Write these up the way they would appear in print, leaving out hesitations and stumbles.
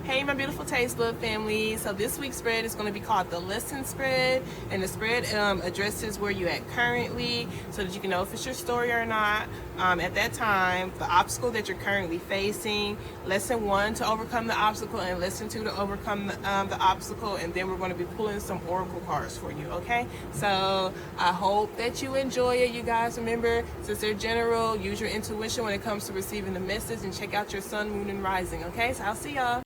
Hey my beautiful Taste Love family. So this week's spread is going to be called the lesson spread, and the spread addresses where you're at currently so that you can know if it's your story or not at that time, the obstacle that you're currently facing, lesson 1 to overcome the obstacle, and lesson 2 to overcome the obstacle, and then we're going to be pulling some oracle cards for you. Okay, so I hope that you enjoy it. You guys, remember, since they're general, use your intuition when it comes to receiving the message, and check out your sun, moon, and rising. Okay, so I'll see y'all.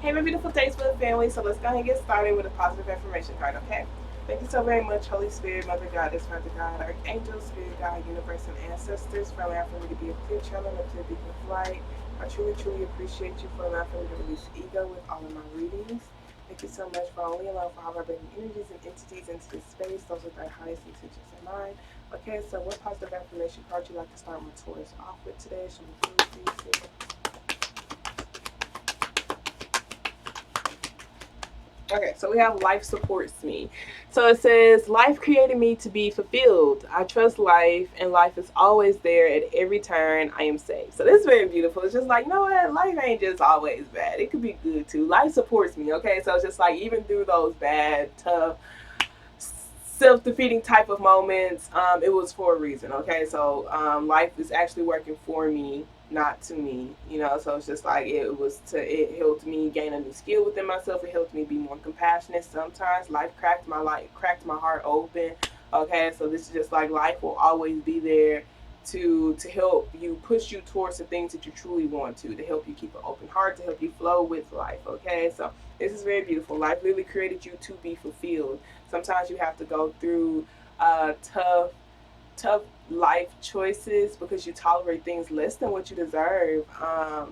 Hey my beautiful Facebook family, so let's go ahead and get started with a positive affirmation card, okay? Thank you so very much, Holy Spirit, Mother Goddess, Father God, Archangel, Spirit God, Universe, and Ancestors, for allowing for me to be a clear channel and to beacon of light. I truly appreciate you for allowing for me to release ego with all of my readings. Thank you so much for only allowing for all vibrating energies and entities into this space, those with their highest intentions in mind. Okay, so what positive affirmation card would you like to start my Taurus off with today? Show me please. Okay, so we have life supports me. So it says, life created me to be fulfilled. I trust life, and life is always there at every turn. I am safe. So this is very beautiful. It's just like, no, what? Life ain't just always bad. It could be good too. Life supports me, okay? So it's just like, even through those bad, tough, self-defeating type of moments, it was for a reason. Okay, so life is actually working for me, not to me, so it's just like it helped me gain a new skill within myself. It helped me be more compassionate. Sometimes life cracked my heart open. Okay, so this is just like, life will always be there to help you, push you towards the things that you truly want to help you keep an open heart, to help you flow with life. Okay, so this is very beautiful. Life literally created you to be fulfilled. Sometimes you have to go through tough life choices because you tolerate things less than what you deserve,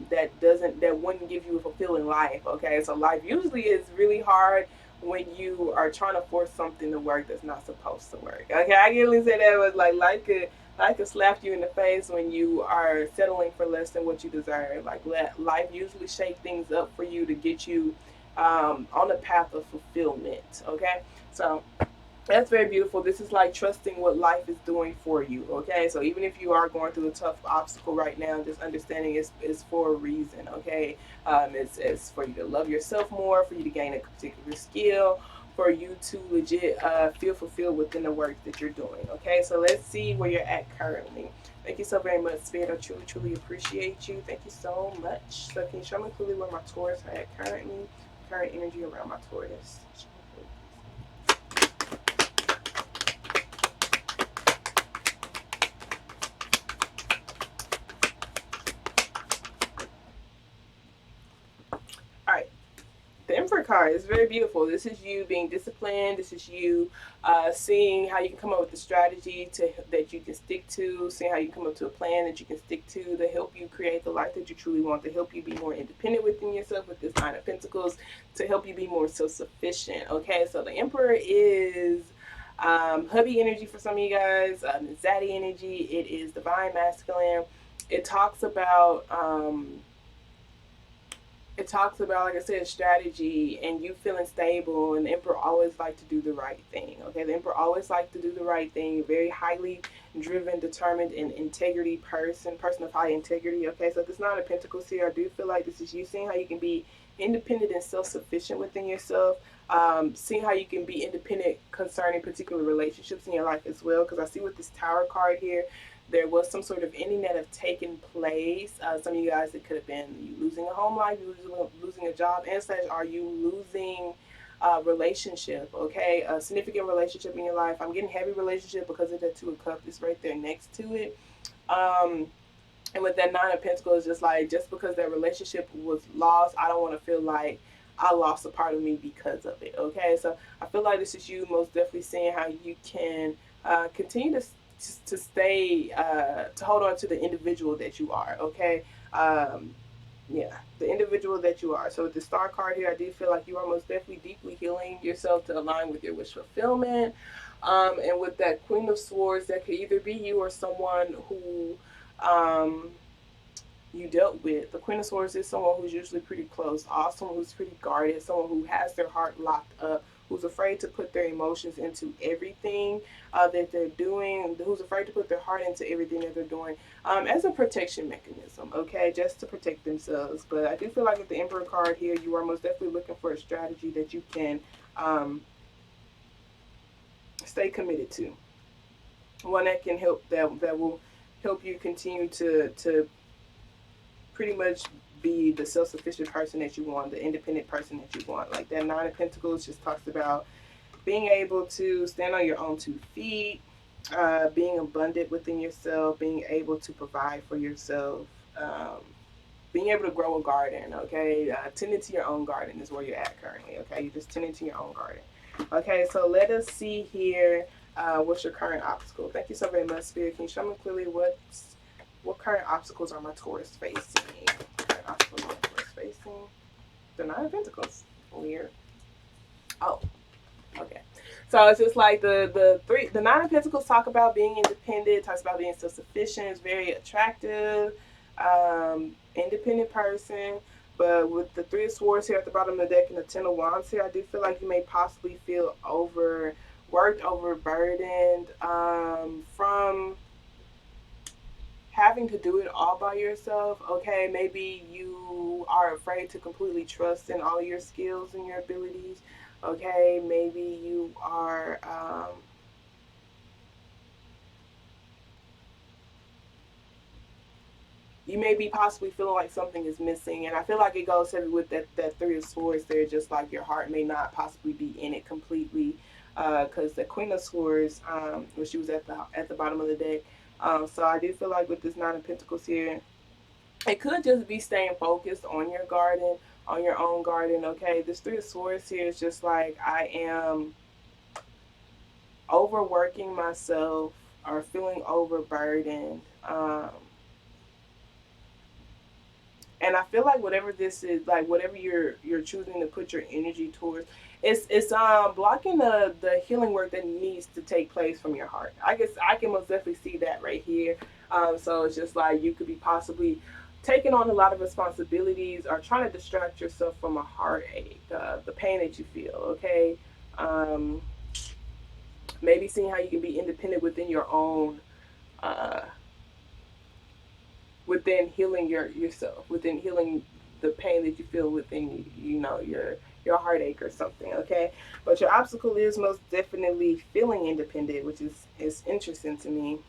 that wouldn't give you a fulfilling life. Okay, so life usually is really hard when you are trying to force something to work that's not supposed to work. Okay, I can really say that was like, life could slap you in the face when you are settling for less than what you deserve. Like, let life usually shake things up for you to get you on the path of fulfillment. Okay, so that's very beautiful. This is like trusting what life is doing for you. Okay, so even if you are going through a tough obstacle right now, just understanding it's for a reason. Okay, it's for you to love yourself more, for you to gain a particular skill, for you to legit feel fulfilled within the work that you're doing. Okay, so let's see where you're at currently. Thank you so very much, Spirit. I truly appreciate you. Thank you so much. So can you show me clearly where my Taurus are at currently? Current energy around my Taurus. All right, the Emperor card is very beautiful. This is you being disciplined. This is you seeing how you can come up with a strategy that you can stick to, seeing how you can come up to a plan that you can stick to help you create the life that you truly want, to help you be more independent within yourself with this Nine of Pentacles, to help you be more self-sufficient. Okay, so the Emperor is hubby energy for some of you guys, zaddy energy. It is divine masculine. It talks about like I said, strategy and you feeling stable. And the Emperor always like to do the right thing. Okay, the Emperor always like to do the right thing. Very highly driven, determined, and integrity person of high integrity. Okay, so this Nine of Pentacles here, I do feel like this is you seeing how you can be independent and self-sufficient within yourself. Seeing how you can be independent concerning particular relationships in your life as well. Because I see with this Tower card here, there was some sort of ending that have taken place. Some of you guys, it could have been you losing a home life, you losing a job, and such. Are you losing a relationship? Okay, a significant relationship in your life. I'm getting heavy relationship because of the Two of Cups. It's right there next to it. And with that Nine of Pentacles, just like, just because that relationship was lost, I don't want to feel like I lost a part of me because of it. Okay, so I feel like this is you most definitely seeing how you can continue to stay to hold on to the individual that you are. Okay, yeah, the individual that you are. So with the Star card here, I do feel like you are most definitely deeply healing yourself to align with your wish fulfillment. And with that Queen of Swords, that could either be you or someone who you dealt with. The Queen of Swords is someone who's usually pretty close, someone who's pretty guarded, someone who has their heart locked up who's afraid to put their emotions into everything that they're doing, who's afraid to put their heart into everything that they're doing, as a protection mechanism, okay, just to protect themselves. But I do feel like with the Emperor card here, you are most definitely looking for a strategy that you can stay committed to, one that can help, that will help you continue to pretty much be the self-sufficient person that you want, the independent person that you want. Like that Nine of Pentacles just talks about being able to stand on your own 2 feet, being abundant within yourself, being able to provide for yourself, being able to grow a garden, okay? Tending to your own garden is where you're at currently, okay? You're just tending to your own garden. Okay, so let us see here. What's your current obstacle? Thank you so very much, Spirit. Can you show me clearly what current obstacles are my Taurus facing? Current obstacles my Taurus facing? The Nine of Pentacles. Weird. Oh, okay. So it's just like the Nine of Pentacles talk about being independent, talks about being self-sufficient. It's very attractive, independent person. But with the Three of Swords here at the bottom of the deck and the Ten of Wands here, I do feel like you may possibly feel overworked, overburdened, from having to do it all by yourself. Okay, maybe you are afraid to completely trust in all your skills and your abilities. Okay, maybe you are you may be possibly feeling like something is missing, and I feel like it goes heavy with that Three of Swords there, just like your heart may not possibly be in it completely, because the Queen of Swords, when she was at the bottom of the deck, so I do feel like with this Nine of Pentacles here, it could just be staying focused on your garden, on your own garden. Okay, this Three of Swords here is just like I am overworking myself or feeling overburdened. And I feel like whatever this is, like whatever you're choosing to put your energy towards, it's blocking the healing work that needs to take place from your heart. I guess I can most definitely see that right here. So it's just like you could be possibly taking on a lot of responsibilities or trying to distract yourself from a heartache, the pain that you feel. Okay, um, maybe seeing how you can be independent within your own. Within healing yourself, within healing the pain that you feel within, your heartache or something. Okay, but your obstacle is most definitely feeling independent, which is interesting to me.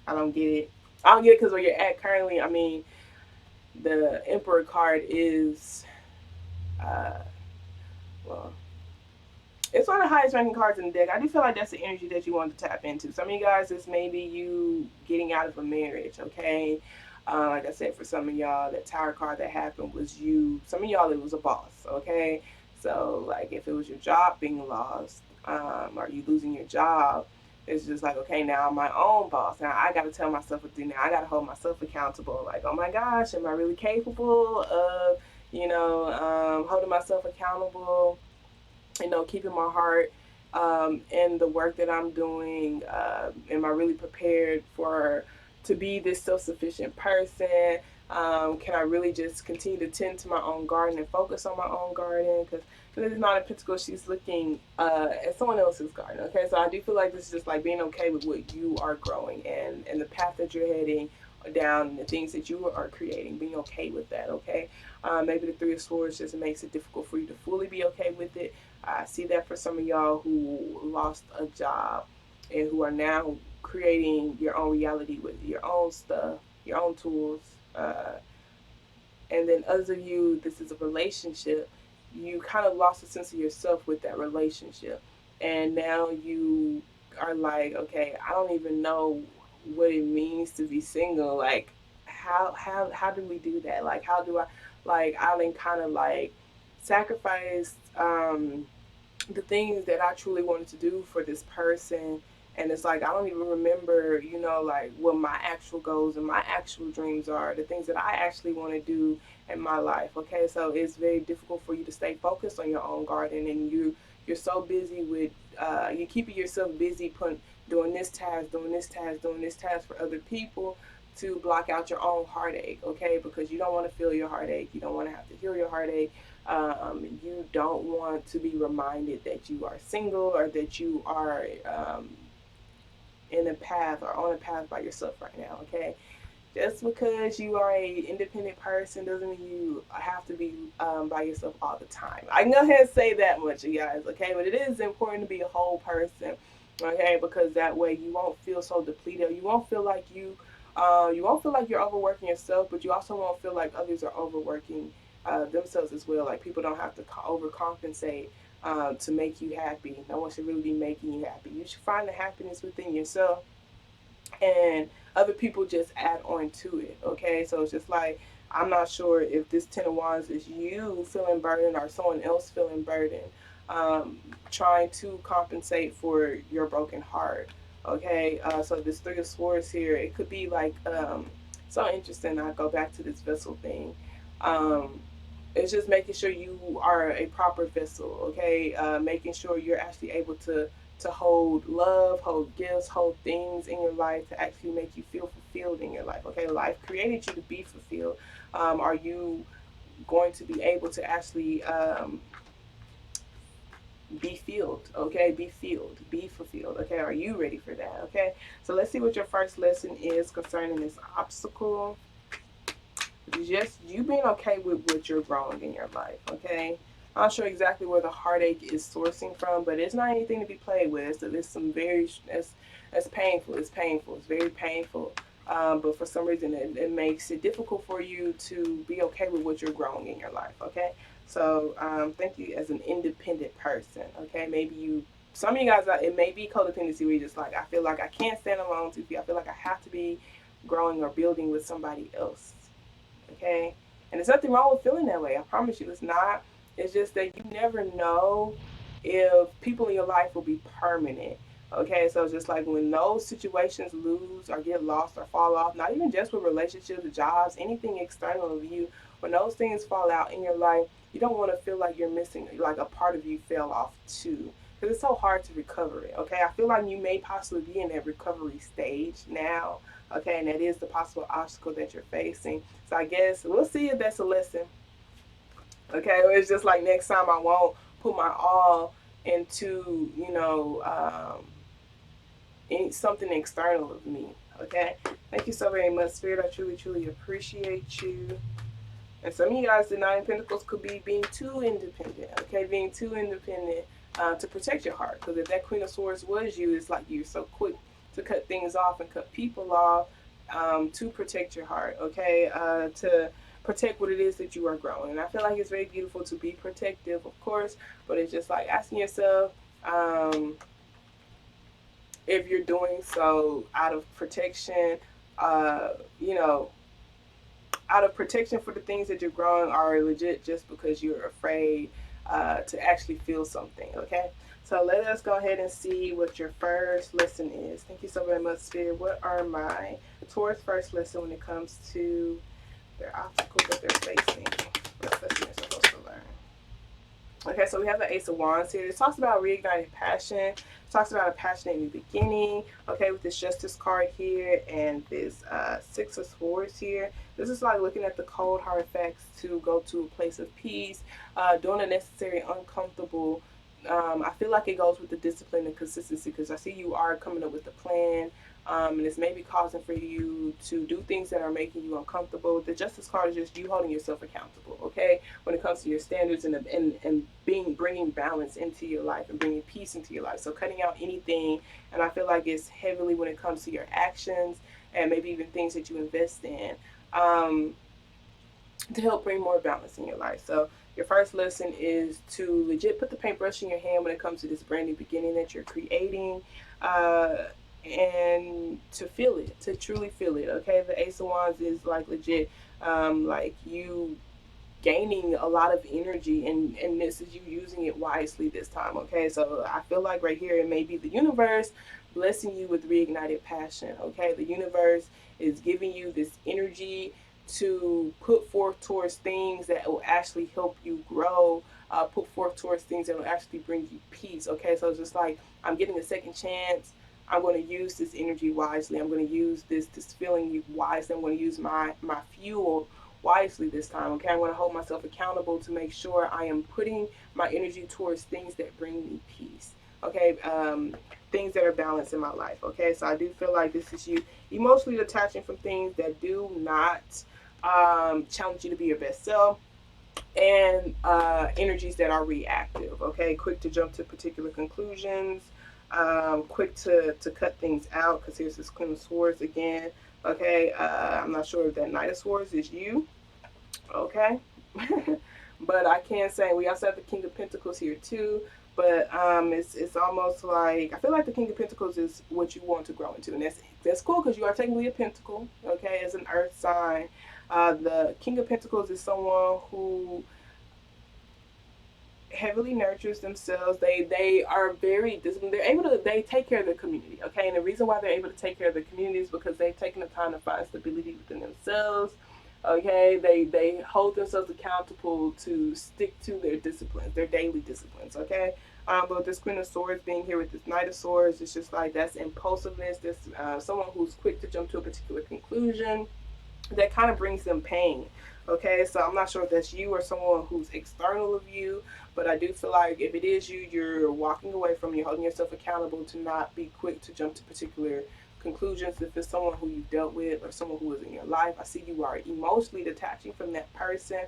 I don't get it. I don't get it because where you're at currently, I mean, the Emperor card is, uh, well, it's one of the highest ranking cards in the deck. I do feel like that's the energy that you want to tap into. Some of you guys, it's maybe you getting out of a marriage, okay? Like I said, for some of y'all, that Tower card that happened was you. Some of y'all, it was a boss, okay? So, like, if it was your job being lost, or you losing your job, it's just like, okay, now I'm my own boss. Now I got to tell myself what to do. Now I got to hold myself accountable. Like, oh my gosh, am I really capable of, holding myself accountable? Keeping my heart in the work that I'm doing. Am I really prepared to be this self-sufficient person? Can I really just continue to tend to my own garden and focus on my own garden? Because it's not a Pentacles, she's looking at someone else's garden. Okay, so I do feel like this is just like being okay with what you are growing and the path that you're heading down, and the things that you are creating, being okay with that. Okay, maybe the Three of Swords just makes it difficult for you to fully be okay with it. I see that for some of y'all who lost a job and who are now creating your own reality with your own stuff, your own tools. And then others of you, this is a relationship. You kind of lost a sense of yourself with that relationship. And now you are like, okay, I don't even know what it means to be single. Like, how do we do that? Like, how do I, like, I then kind of like sacrifice the things that I truly wanted to do for this person. And it's like I don't even remember, like what my actual goals and my actual dreams are, the things that I actually want to do in my life. Okay, so it's very difficult for you to stay focused on your own garden, and you're so busy with you keeping yourself busy doing this task, doing this task, doing this task for other people to block out your own heartache. Okay, because you don't want to feel your heartache, you don't want to have to heal your heartache. You don't want to be reminded that you are single or that you are in a path or on a path by yourself right now, okay? Just because you are a independent person doesn't mean you have to be by yourself all the time. I can go ahead and say that much, you guys, okay? But it is important to be a whole person, okay? Because that way you won't feel so depleted. You won't feel like you won't feel like you're overworking yourself, but you also won't feel like others are overworking themselves as well. Like people don't have to overcompensate to make you happy. No one should really be making you happy. You should find the happiness within yourself, and other people just add on to it. Okay, so it's just like I'm not sure if this Ten of Wands is you feeling burdened or someone else feeling burdened, um, trying to compensate for your broken heart. Okay, so this Three of Swords here, it could be like so interesting. I go back to this vessel thing. Um, it's just making sure you are a proper vessel, okay? Making sure you're actually able to hold love, hold gifts, hold things in your life to actually make you feel fulfilled in your life. Okay, life created you to be fulfilled. Are you going to be able to actually be filled? Okay, be filled, be fulfilled. Okay, are you ready for that? Okay, so let's see what your first lesson is concerning this obstacle. Just you being okay with what you're growing in your life. Okay, I'm not sure exactly where the heartache is sourcing from, but it's not anything to be played with. It's some very it's painful. It's painful. It's very painful. But for some reason, it makes it difficult for you to be okay with what you're growing in your life. Okay, so thank you as an independent person. Okay, maybe you. Some of you guys, it may be codependency where you're just like, I feel like I can't stand alone. I feel like I have to be growing or building with somebody else. Okay, and there's nothing wrong with feeling that way. I promise you, it's not. It's just that you never know if people in your life will be permanent. Okay, so it's just like when those situations lose or get lost or fall off, not even just with relationships, jobs, anything external of you, when those things fall out in your life, you don't want to feel like you're missing, like a part of you fell off too. Because it's so hard to recover it. Okay, I feel like you may possibly be in that recovery stage now. Okay, and that is the possible obstacle that you're facing. So I guess we'll see if that's a lesson. Okay, it's just like next time I won't put my all into something external of me. Okay, thank you so very much, Spirit. I truly, truly appreciate you. And some of you guys, the Nine of Pentacles could be being too independent. Okay, being too independent to protect your heart. Because if that Queen of Swords was you, it's like you're so quick to cut things off and cut people off to protect your heart. Okay, to protect what it is that you are growing. And I feel like it's very beautiful to be protective, of course, but it's just like asking yourself if you're doing so out of protection, uh, you know, out of protection for the things that you're growing, are legit just because you're afraid to actually feel something. Okay, so let us go ahead and see what your first lesson is. Thank you so very much, Spirit. What are my Taurus first lesson when it comes to their obstacles that they're facing? What lesson they're supposed to learn? Okay, so we have the Ace of Wands here. It talks about reigniting passion. It talks about a passionate new beginning. Okay, with this Justice card here and this Six of Swords here. This is like looking at the cold hard facts to go to a place of peace, doing the necessary uncomfortable. I feel like it goes with the discipline and consistency because I see you are coming up with a plan. And it's maybe causing for you to do things that are making you uncomfortable. The Justice card is just you holding yourself accountable, okay? When it comes to your standards and bringing balance into your life and bringing peace into your life. So cutting out anything, and I feel like it's heavily when it comes to your actions and maybe even things that you invest in to help bring more balance in your life. So your first lesson is to legit put the paintbrush in your hand when it comes to this brand new beginning that you're creating. And to feel it, to truly feel it. Okay, the Ace of Wands is like legit, like you gaining a lot of energy, and this is you using it wisely this time. Okay, so I feel like right here it may be the universe blessing you with reignited passion. Okay, the universe is giving you this energy to put forth towards things that will actually help you grow, put forth towards things that will actually bring you peace. Okay, so it's just like I'm getting a second chance. I'm going to use this energy wisely. I'm going to use this feeling wisely. I'm going to use my fuel wisely this time. Okay, I'm going to hold myself accountable to make sure I am putting my energy towards things that bring me peace. Okay, things that are balanced in my life. Okay, so I do feel like this is you emotionally detaching from things that do not challenge you to be your best self, and energies that are reactive. Okay, quick to jump to particular conclusions, quick to cut things out, because here's this Queen of Swords again. Okay, I'm not sure if that Knight of Swords is you. Okay. But I can say we also have the King of Pentacles here too. But it's almost like I feel like the King of Pentacles is what you want to grow into, and that's cool because you are technically a Pentacle, okay, as an Earth sign. The King of Pentacles is someone who heavily nurtures themselves. They are very disciplined. They take care of the community. Okay, and the reason why they're able to take care of the community is because they've taken the time to find stability within themselves. Okay, they hold themselves accountable to stick to their disciplines, their daily disciplines. Okay. But with this Queen of Swords being here with this Knight of Swords, it's just like that's impulsiveness. That's someone who's quick to jump to a particular conclusion that kind of brings them pain. Okay, so I'm not sure if that's you or someone who's external of you, but I do feel like if it is you, you're walking away from, you're holding yourself accountable to not be quick to jump to particular conclusions. If it's someone who you've dealt with or someone who is in your life, I see you are emotionally detaching from that person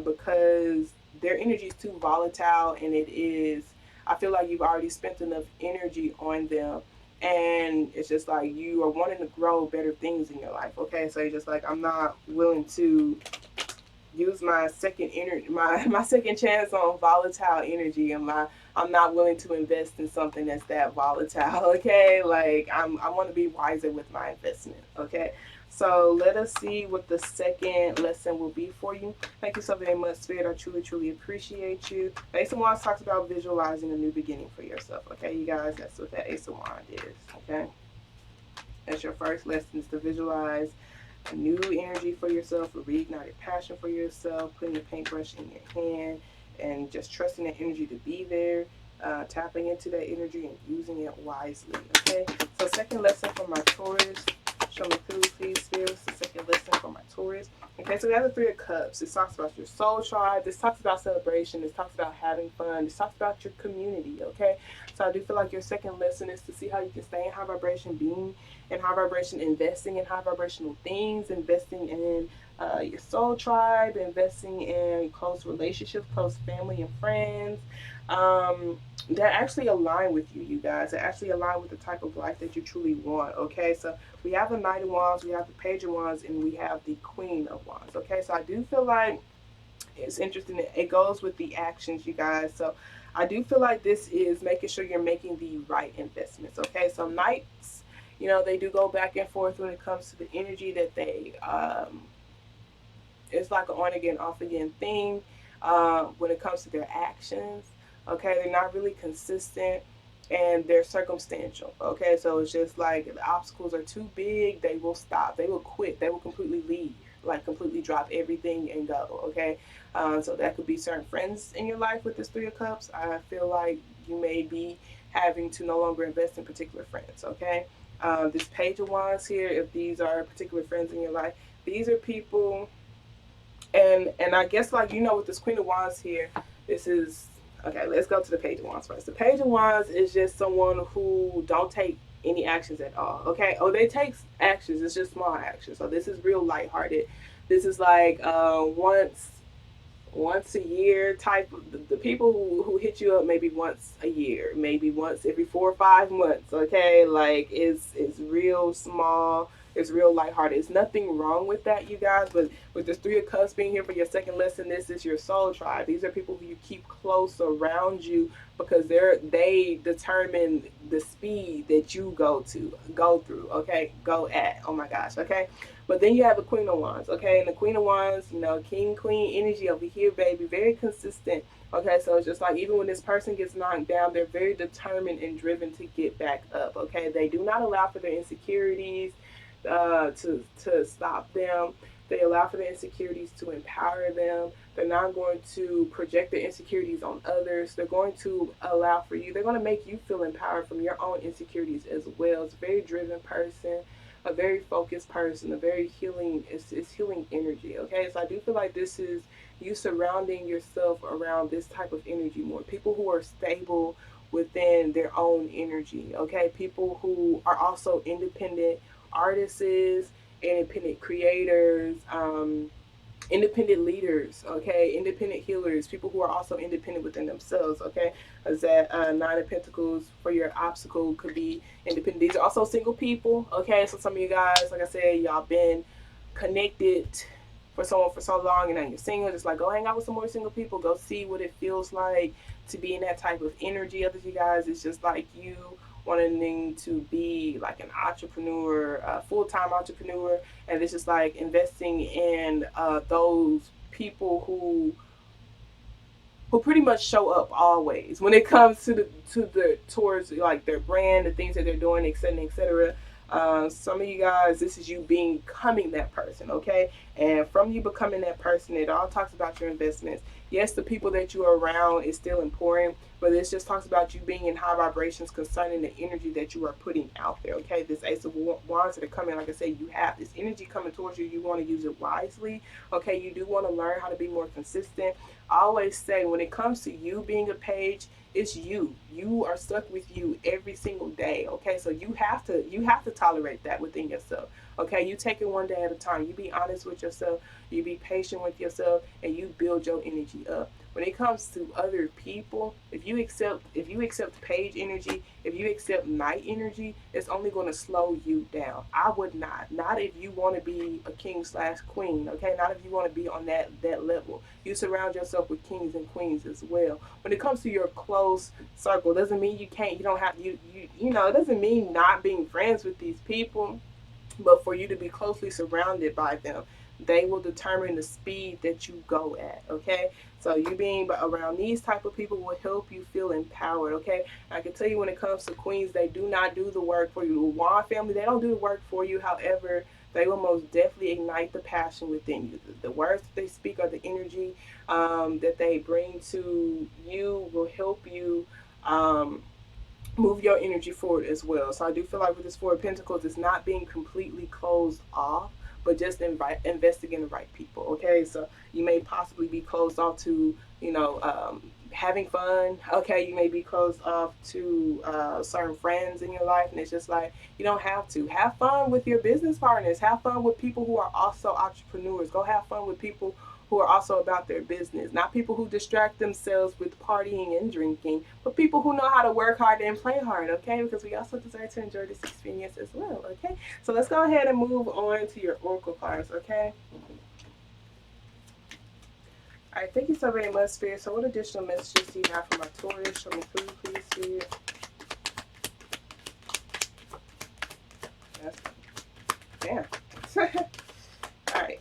because their energy is too volatile, and it is, I feel like you've already spent enough energy on them, and it's just like you are wanting to grow better things in your life. Okay, so you're just like, I'm not willing to use my second energy, my second chance on volatile energy, and I'm not willing to invest in something that's that volatile. Okay, like I want to be wiser with my investment. Okay, so let us see what the second lesson will be for you. Thank you so very much, Spirit. I truly appreciate you. The Ace of Wands talks about visualizing a new beginning for yourself. Okay, you guys, that's what that Ace of Wands is. Okay, that's your first lesson, is to visualize a new energy for yourself, a reignited passion for yourself, putting the paintbrush in your hand and just trusting that energy to be there, tapping into that energy and using it wisely. Okay, so second lesson for my Taurus. Show me through, please, Spirit. The second lesson for my Taurus. Okay, so we have the Three of Cups. This talks about your soul tribe. This talks about celebration. This talks about having fun. This talks about your community. Okay, so I do feel like your second lesson is to see how you can stay in high vibration, being in high vibration, investing in high vibrational things, investing in your soul tribe, investing in close relationships, close family and friends. That actually align with you, you guys. That actually align with the type of life that you truly want. Okay, so we have the Knight of Wands, we have the Page of Wands, and we have the Queen of Wands. Okay, so I do feel like it's interesting. It goes with the actions, you guys. So I do feel like this is making sure you're making the right investments. Okay, so Knights, you know, they do go back and forth when it comes to the energy that they it's like an on again, off again thing when it comes to their actions. Okay, they're not really consistent and they're circumstantial. Okay, so it's just like the obstacles are too big, they will stop, they will quit, they will completely leave, like completely drop everything and go. Okay, so that could be certain friends in your life with this Three of Cups. I feel like you may be having to no longer invest in particular friends. Okay, this Page of Wands here, if these are particular friends in your life, these are people, and I guess, like, you know, with this Queen of Wands here, this is okay. Let's go to the Page of Wands first. The Page of Wands is just someone who don't take any actions at all. Okay, oh, they take actions. It's just small actions. So this is real lighthearted. This is like once a year type of the people who hit you up maybe once a year, maybe once every 4 or 5 months. Okay, like it's real small, it's real lighthearted. It's nothing wrong with that, you guys. But with this Three of Cups being here for your second lesson, this is your soul tribe. These are people who you keep close around you because they determine the speed that you go through. Okay, go at. Oh my gosh. Okay, but then you have the Queen of Wands, okay? And the Queen of Wands, you know, King, Queen energy over here, baby. Very consistent, okay? So it's just like even when this person gets knocked down, they're very determined and driven to get back up, okay? They do not allow for their insecurities to stop them. They allow for their insecurities to empower them. They're not going to project their insecurities on others. They're going to allow for you. They're going to make you feel empowered from your own insecurities as well. It's a very driven person. a very focused person, a very healing, it's healing energy. Okay, so I do feel like this is you surrounding yourself around this type of energy more. People who are stable within their own energy. Okay, people who are also independent artists, independent creators, independent leaders, okay, independent healers, people who are also independent within themselves, okay, as that Nine of Pentacles for your obstacle could be independent. These are also single people, okay, so some of you guys, like I said, y'all been connected for someone for so long and now you're single, just like go hang out with some more single people, go see what it feels like to be in that type of energy. Others of you guys, it's just like you wanting to be like an entrepreneur, a full-time entrepreneur, and it's just like investing in those people who pretty much show up always when it comes to the towards like their brand, the things that they're doing, etc., etc. Some of you guys, this is you becoming that person, okay? And from you becoming that person, it all talks about your investments. Yes, the people that you are around is still important, but this just talks about you being in high vibrations concerning the energy that you are putting out there, okay? This Ace of Wands that are coming, like I said, you have this energy coming towards you. You want to use it wisely, okay? You do want to learn how to be more consistent. I always say when it comes to you being a page, it's you. You are stuck with you every single day. Okay, so you have to tolerate that within yourself. Okay, you take it one day at a time. You be honest with yourself. You be patient with yourself, and you build your energy up. When it comes to other people, if you accept page energy, if you accept night energy, it's only going to slow you down. I would not if you want to be a king/queen. Okay, not if you want to be on that level. You surround yourself with kings and queens as well. When it comes to your close circle, doesn't mean you can't. You don't have you know. It doesn't mean not being friends with these people, but for you to be closely surrounded by them, they will determine the speed that you go at. Okay, so you being around these type of people will help you feel empowered. Okay, I can tell you when it comes to queens, they do not do the work for you. The Wand family, they don't do the work for you. However, they will most definitely ignite the passion within you. The words that they speak or the energy that they bring to you will help you move your energy forward as well. So I do feel like with this Four of Pentacles, it's not being completely closed off, but just investing in the right people. Okay, so you may possibly be closed off to having fun. Okay, you may be closed off to certain friends in your life, and it's just like you don't have to have fun with your business partners. Have fun with people who are also entrepreneurs. Go have fun with people who are also about their business, not people who distract themselves with partying and drinking, but people who know how to work hard and play hard, okay? Because we also deserve to enjoy this experience as well, okay? So let's go ahead and move on to your oracle cards, okay? All right, thank you so very much, Spirit. So what additional messages do you have for my Taurus? Show me through, please, Spirit. That's, damn. All right.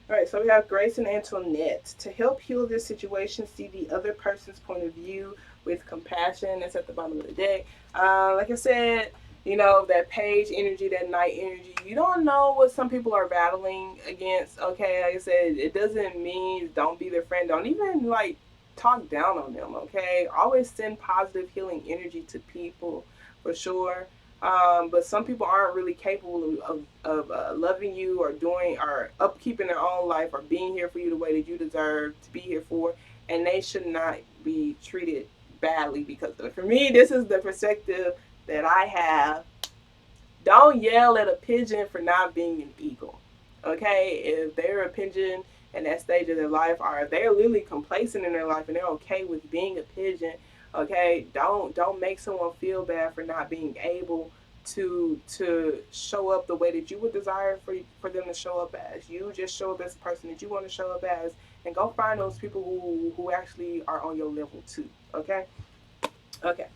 All right, so we have Grace and Antoinette. To help heal this situation, see the other person's point of view with compassion. That's at the bottom of the deck. Like I said, that page energy, that night energy, you don't know what some people are battling against. Okay, like I said, it doesn't mean don't be their friend. Don't even like talk down on them. Okay, always send positive healing energy to people for sure. But some people aren't really capable of loving you or doing or upkeeping their own life or being here for you the way that you deserve to be here for, and they should not be treated badly because of it. For me, this is the perspective that I have. Don't yell at a pigeon for not being an eagle. Okay, if they're a pigeon in that stage of their life, or they're literally complacent in their life and they're okay with being a pigeon, okay, don't make someone feel bad for not being able to show up the way that you would desire for them to show up as. You just show up as the person that you want to show up as, and go find those people who actually are on your level too. Okay, okay.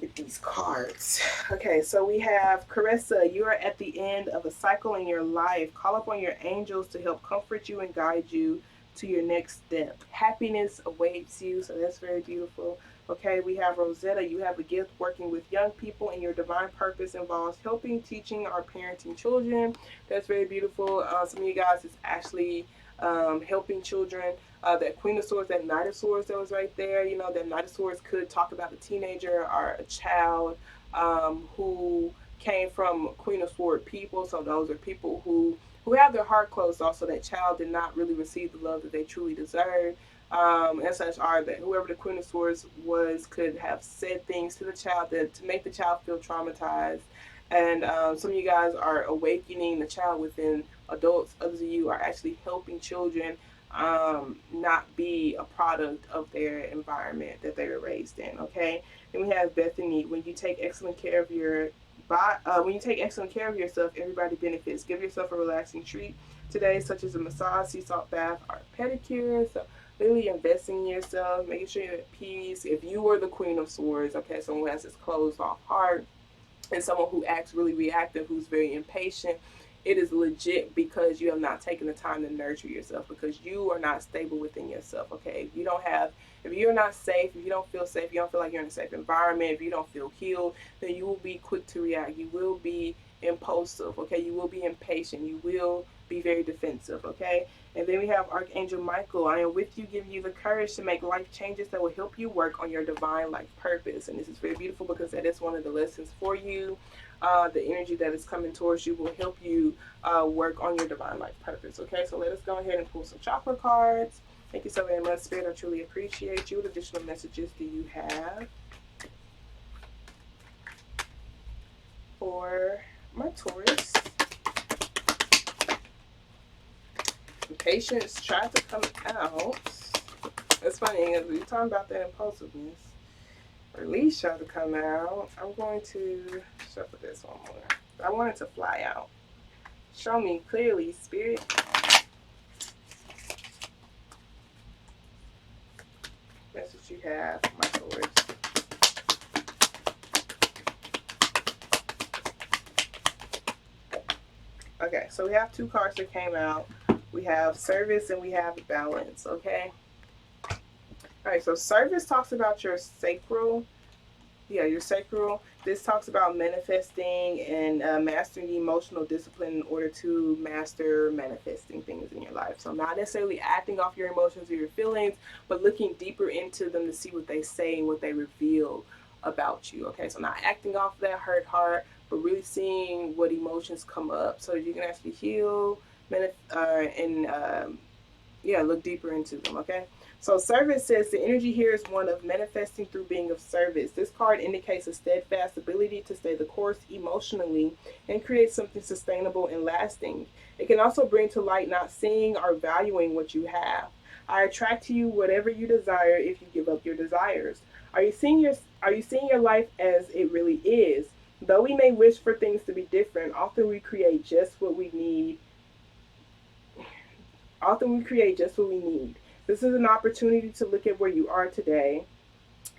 Get these cards. Okay, so we have Carissa. You are at the end of a cycle in your life. Call upon your angels to help comfort you and guide you to your next step. Happiness awaits you, so that's very beautiful. Okay, we have Rosetta. You have a gift working with young people, and your divine purpose involves helping, teaching, or parenting children. That's very beautiful. Some of you guys is actually helping children. That Queen of Swords, that Knight of Swords that was right there, that Knight of Swords could talk about a teenager or a child who came from Queen of Sword people. So those are people who have their heart closed off, so that child did not really receive the love that they truly deserve. And such are that whoever the Queen of Swords was could have said things to the child that to make the child feel traumatized. And some of you guys are awakening the child within adults. Others of you are actually helping children not be a product of their environment that they were raised in. Okay, and we have Bethany. When you take excellent care of when you take excellent care of yourself, everybody benefits. Give yourself a relaxing treat today, such as a massage, sea salt bath, or pedicure. So really investing in yourself, making sure you're at peace. If you were the Queen of Swords, okay, someone who has this closed off heart, and someone who acts really reactive, who's very impatient, it is legit because you have not taken the time to nurture yourself, because you are not stable within yourself. Okay, if you're not safe, if you don't feel safe, you don't feel like you're in a safe environment, if you don't feel healed, then you will be quick to react. You will be impulsive. Okay, you will be impatient. You will be very defensive. Okay, and then we have Archangel Michael. I am with you, giving you the courage to make life changes that will help you work on your divine life purpose. And this is very beautiful because that is one of the lessons for you. The energy that is coming towards you will help you work on your divine life purpose. Okay, so let us go ahead and pull some chakra cards. Thank you so very much, Spirit. I truly appreciate you. What additional messages do you have for my Taurus? Patience tried to come out. It's funny because we're talking about that impulsiveness. Release tried to come out. I'm going to shuffle this one more. I want it to fly out. Show me clearly, Spirit. That's what you have, my Taurus. Okay, so we have two cards that came out. We have service and we have balance, okay? All right, so service talks about your sacral. Yeah, your sacral. This talks about manifesting and mastering the emotional discipline in order to master manifesting things in your life. So not necessarily acting off your emotions or your feelings, but looking deeper into them to see what they say and what they reveal about you. Okay, so not acting off that hurt heart, but really seeing what emotions come up so that you can actually heal and yeah, look deeper into them. Okay. So service says the energy here is one of manifesting through being of service. This card indicates a steadfast ability to stay the course emotionally and create something sustainable and lasting. It can also bring to light not seeing or valuing what you have. I attract to you whatever you desire if you give up your desires. Are you seeing your life as it really is? Though we may wish for things to be different, often we create just what we need. This is an opportunity to look at where you are today,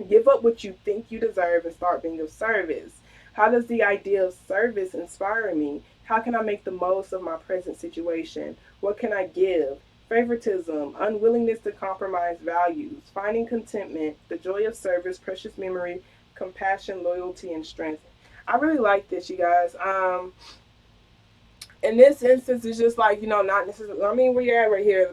give up what you think you deserve, and start being of service. How does the idea of service inspire me? How can I make the most of my present situation? What can I give? Favoritism, unwillingness to compromise values, finding contentment, the joy of service, precious memory, compassion, loyalty, and strength. I really like this, you guys. In this instance, it's just like, not necessarily, I mean, where you're at right here,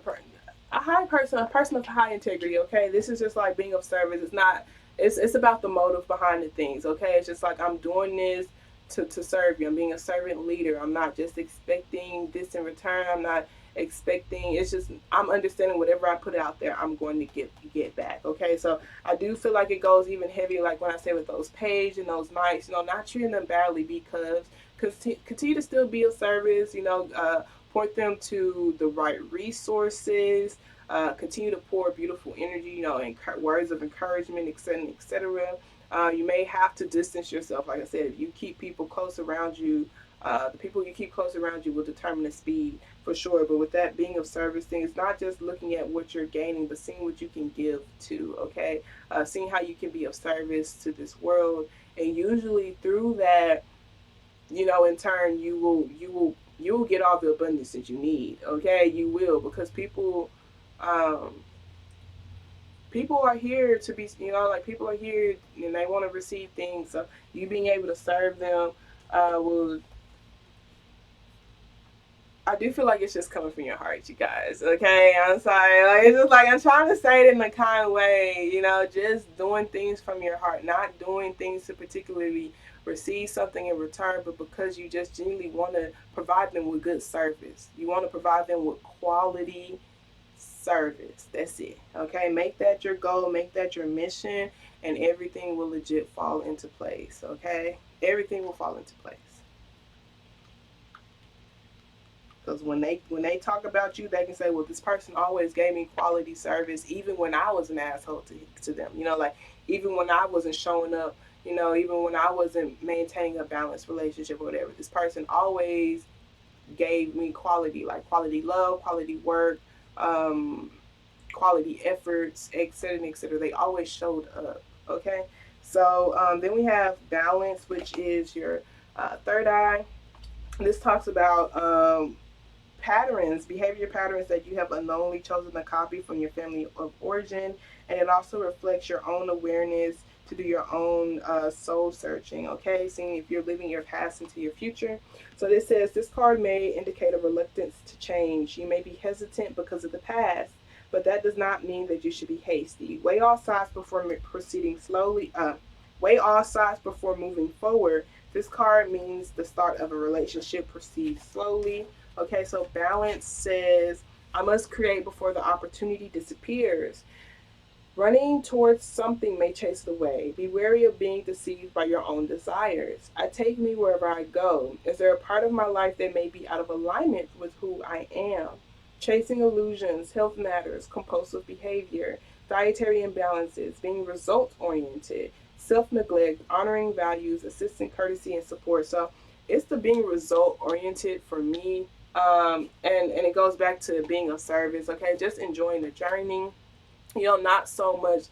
a person of high integrity, okay? This is just like being of service. It's not, it's about the motive behind the things, okay? It's just like, I'm doing this to serve you. I'm being a servant leader. I'm not just expecting this in return. I'm not expecting, it's just, I'm understanding whatever I put out there, I'm going to get back, okay? So I do feel like it goes even heavier, like when I say with those page and those knights, not treating them badly, because continue to still be of service, point them to the right resources, continue to pour beautiful energy, and words of encouragement, etc., etc. You may have to distance yourself. Like I said, if you keep people close around you, the people you keep close around you will determine the speed for sure. But with that being of service thing, it's not just looking at what you're gaining, but seeing what you can give to, okay? Seeing how you can be of service to this world. And usually through that, in turn, you will get all the abundance that you need. Okay, you will, because um, people are here to be, like people are here and they want to receive things. So you being able to serve them will I do feel like it's just coming from your heart, you guys. Okay, I'm sorry. Like, it's just like I'm trying to say it in a kind way. You know, just doing things from your heart, not doing things to particularly receive something in return, but because you just genuinely want to provide them with good service. You want to provide them with quality service. That's it. Okay, make that your goal, make that your mission, and everything will legit fall into place. Okay, everything will fall into place. Because when they talk about you, they can say, "Well, this person always gave me quality service, even when I was an asshole to them." You know, like even when I wasn't showing up. You know, even when I wasn't maintaining a balanced relationship or whatever, this person always gave me quality, like quality love, quality work, um, quality efforts, etc., etc. They always showed up. Okay, so then we have balance, which is your third eye. This talks about patterns, behavior patterns that you have unknowingly chosen to copy from your family of origin, and it also reflects your own awareness to do your own soul searching, okay? Seeing if you're living your past into your future. So this says this card may indicate a reluctance to change. You may be hesitant because of the past, but that does not mean that you should be hasty. Weigh all sides before proceeding slowly. Weigh all sides before moving forward. This card means the start of a relationship. Proceed slowly. Okay, so balance says, I must create before the opportunity disappears. Running towards something may chase it away. Be wary of being deceived by your own desires. I take me wherever I go. Is there a part of my life that may be out of alignment with who I am? Chasing illusions, health matters, compulsive behavior, dietary imbalances, being result oriented, self neglect, honoring values, assistant courtesy, and support. So it's the being result oriented for me. And it goes back to being of service, okay? Just enjoying the journey, you know, not so much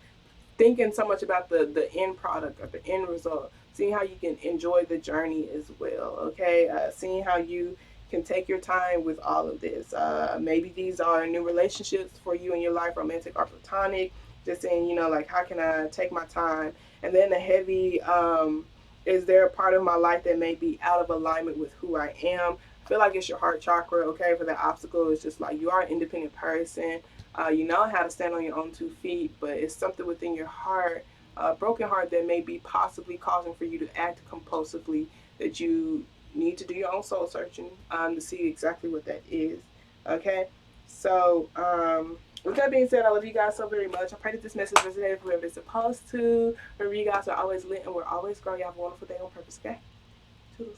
thinking so much about the end product or the end result. Seeing how you can enjoy the journey as well. Okay, seeing how you can take your time with all of this. Maybe these are new relationships for you in your life, romantic or platonic. Just saying, you know, like how can I take my time? And then the heavy. Is there a part of my life that may be out of alignment with who I am? I feel like it's your heart chakra. Okay, for the obstacle, it's just like you are an independent person. You know how to stand on your own 2 feet, but it's something within your heart, a broken heart, that may be possibly causing for you to act compulsively, that you need to do your own soul searching to see exactly what that is. Okay? So, with that being said, I love you guys so very much. I pray that this message resonated for whoever it's supposed to. Remember, you guys are always lit and we're always growing. You have a wonderful day on purpose, okay? Toodles.